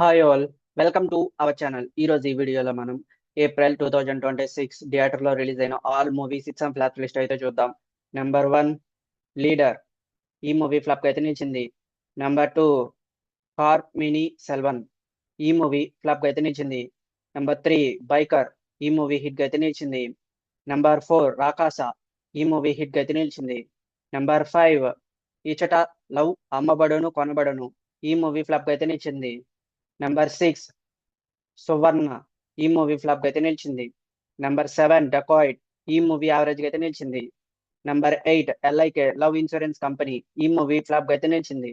Hi all, welcome to our channel. ఈ రోజు ఈ వీడియోలో మనం ఏప్రిల్ 2026 థియేటర్లో రిలీజ్ అయిన all movies it's flop list అయితే చూద్దాం. నెంబర్ 1 లీడర్, ఈ మూవీ ఫ్లాప్ అయితే నిలిచింది. నెంబర్ 2 కార్ మినీ సెల్వన్, ఈ మూవీ ఫ్లాప్ అయితే నిలిచింది. నెంబర్ 3 బైకర్, ఈ మూవీ హిట్ అయితే నిలిచింది. నెంబర్ 4 రాకాస, ఈ మూవీ హిట్ అయితే నిలిచింది. నెంబర్ 5 ఇచట లవ్ అమ్మబడును కొనబడును, ఈ మూవీ ఫ్లాప్ అయితే నిలిచింది. నెంబర్ 6 సువర్ణ, ఈ మూవీ ఫ్లాప్ అయితే నిలిచింది. నెంబర్ 7 డకాయిట్, ఈ మూవీ యావరేజ్ అయితే నిలిచింది. Number 8 LIK love insurance company, ఈ మూవీ ఫ్లాప్ అయితే నిలిచింది.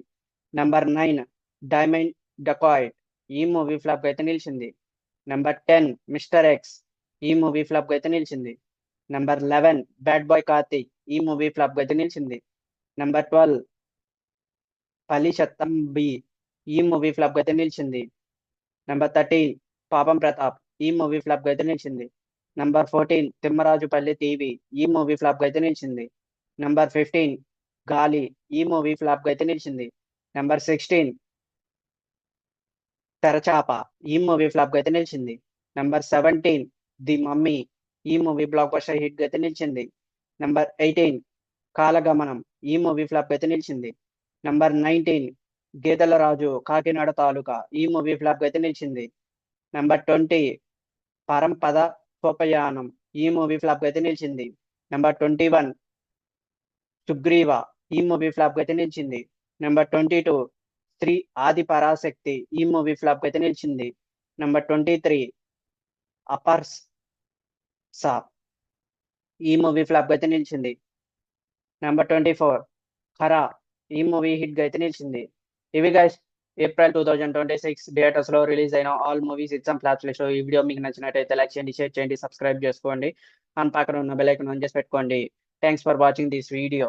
నెంబర్ 9 డైమండ్ డకాయిట్, ఈ మూవీ ఫ్లాప్ అయితే నిలిచింది. నెంబర్ 10 మిస్టర్ ఎక్స్, ఈ మూవీ ఫ్లాప్ అయితే నిలిచింది. నెంబర్ 11 బ్యాడ్ బాయ్ కార్తీక్, ఈ మూవీ ఫ్లాప్ అయితే నిలిచింది. నెంబర్ 12 పలి శతంబి, ఈ మూవీ ఫ్లాప్ అయితే నిలిచింది. నెంబర్ 13 పాపం ప్రతాప్, ఈ మూవీ ఫ్లాప్ అయితే నిలిచింది. నెంబర్ 14 తిమ్మరాజుపల్లి టీవీ, ఈ మూవీ ఫ్లాప్ అయితే నిలిచింది. నెంబర్ 15 గాలి, ఈ మూవీ ఫ్లాప్ అయితే నిలిచింది. నెంబర్ 16 తెరచాప, ఈ మూవీ ఫ్లాప్ అయితే నిలిచింది. నెంబర్ 17 ది మమ్మీ, ఈ మూవీ బ్లాక్ బస్టర్ హిట్ అయితే నిలిచింది. నెంబర్ 18 కాలగమనం, ఈ మూవీ ఫ్లాప్ అయితే నిలిచింది. నెంబర్ 19 గీతల రాజు కాకినాడ తాలూకా, ఈ మూవీ ఫ్లాప్ అయితే నిలిచింది. నెంబర్ 20 పరంపద సోపయానం, ఈ మూవీ ఫ్లాప్ అయితే నిలిచింది. నెంబర్ 21 సుగ్రీవ, ఈ మూవీ ఫ్లాప్ అయితే నిలిచింది. నెంబర్ 22 శ్రీ ఆది పరాశక్తి, ఈ మూవీ ఫ్లాప్ అయితే నిలిచింది. నెంబర్ 23 అపర్స్ సా, ఈ మూవీ ఫ్లాప్ అయితే నిలిచింది. నెంబర్ 24 ఖరా, ఈ మూవీ హిట్ అయితే నిలిచింది. ఇవి గైస్ ఏప్రిల్ 2026 థియేటర్స్ లో రిలీజ్ అయిన all movies it's flops list. ఈ వీడియో మీకు నచ్చినట్టయితే లైక్ చేయండి, షేర్ చేయండి, సబ్స్క్రైబ్ చేసుకోండి. అండ్ పక్కన ఉన్న బెల్ ఐకాన్ ఆన్ చేసి పెట్టుకోండి. Thanks for watching this video.